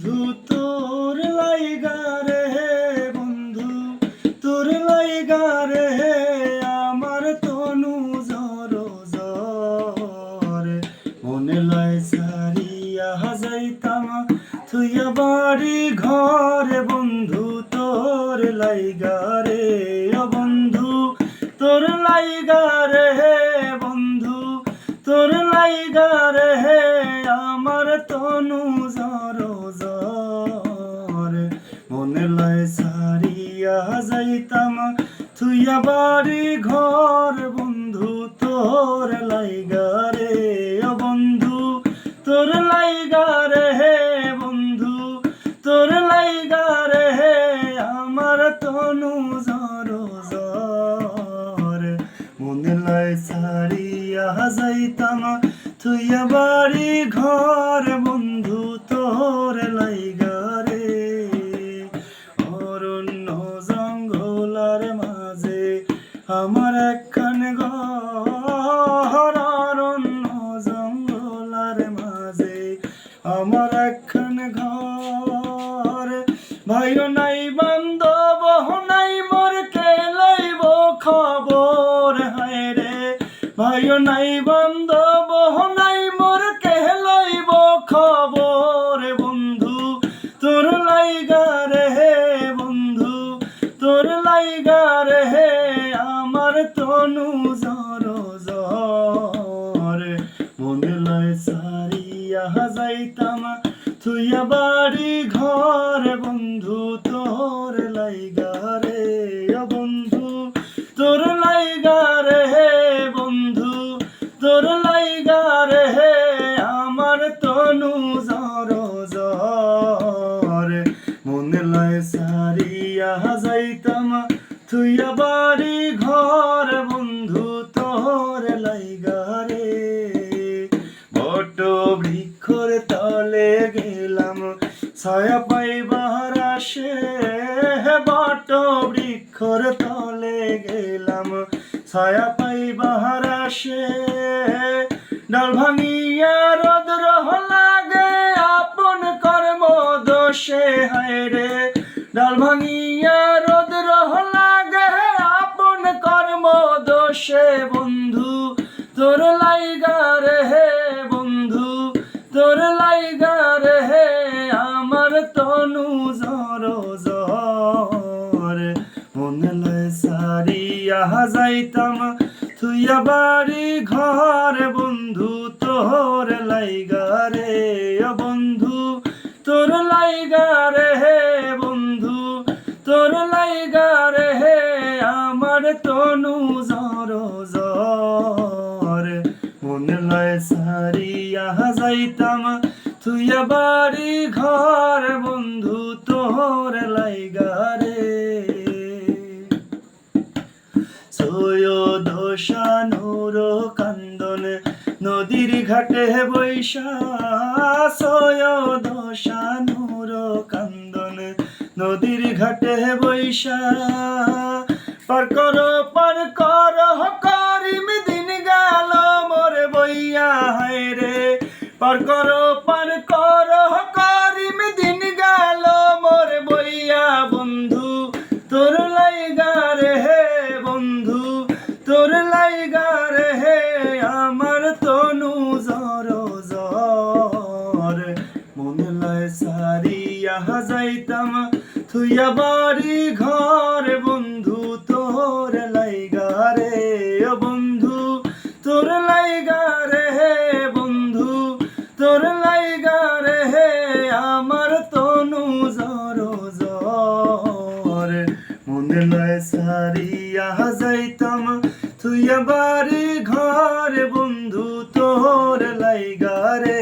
বন্ধু তোর লাইগা রে, বন্ধু তোর লাইগা রে, আমার তনু জর জর। মনে লয় সারিয়া যাইতাম থুইয়া বাড়ি ঘর, বন্ধু তোর লাইগা রে, ও বন্ধু তোর লাইগা রে, বন্ধু তোর লাইগা রে, আমার তনু জর জর। মনে লয় সারিয়া যাইতাম থুইয়া বাড়ি ঘর, বন্ধু তোর লাইগা রে, ও বন্ধু তোর লাইগা রে, বন্ধু তোর লাইগা রে, আমার তনু জর জর। মনে লয় সারিয়া যাইতাম থুইয়া বাড়ি ঘর, বন্ধু তোর লাইগা রে। অরণ্য জঙ্গলার মাঝে আমার একখান ঘর, অরণ্য জঙ্গলার মাঝে আমার একখান ঘর। ভাইও নাই বান্ধব নাই মোর কে লইব খবর, হায় রে ভাইও নাই বান্ধব নাই মোর কে লইব খবর, বন্ধু তোর লাইগা রে, বন্ধু তোর লাইগা রে, আমার তনু জর জর। মনে লয় সারিয়া যাইতাম থুইয়া বাড়ি ঘর, বন্ধু তোর লাইগা রে, ও বন্ধু তোর লাইগা রে, বন্ধু তোর লাইগা রে, আমার তনু জর জর। মনে লয় সারিয়া যাইতাম থুইয়া বাড়ি ঘর, বন্ধু তোর লাইগা রে। বট বৃক্ষর তলে গেলাম ছায়া পাইবার আসে, বট বৃক্ষর তলে গেলাম ছায়া পাইবার আসে। ডাল ভাঙিয়া রোদ্র লাগে আপন কর্ম দোষে, হায় রে ডাল ভাঙিয়া রোদ্র লাগে আপন কর্ম দোষে, বন্ধু তোর লাইগা রে, বন্ধু তোর লাইগা রে, আমার তনু জর জর। মনে লয় সারিয়া যাইতাম থুইয়া বাড়ি ঘর, বন্ধু তোর লাইগা রে, ও বন্ধু তোর লাইগা রে, বন্ধু তোর লাইগা রে, আমার তনু জর জর। মনে লয় সারিয়া যাইতাম থুইয়া বাড়ি ঘর, বন্ধু তোর লাইগা রে। দোষানুর কান্দন নদীর ঘাটে বৈশা, দোষানুর কান্দন নদীর ঘাটে বৈশা। পার কর করিম দিন গেল মোর বইয়া, হায় রে পার কর করিম দিন গেল মোর বইয়া, বন্ধু তোর লাইগা রে, বন্ধু তোর লাইগা রে, আমার তনু জর জর। মনে লয় সারিয়া যাইতাম থুইয়া বাড়ি ঘর, বন্ধু তোর লাইগা রে, ও বন্ধু তোর লাইগা রে, বন্ধু তোর লাইগা রে, আমার তনু জর জর। মনে লয় সারিয়া যাইতাম থুইয়া বাড়ি ঘর, বন্ধু তোর লাইগা রে।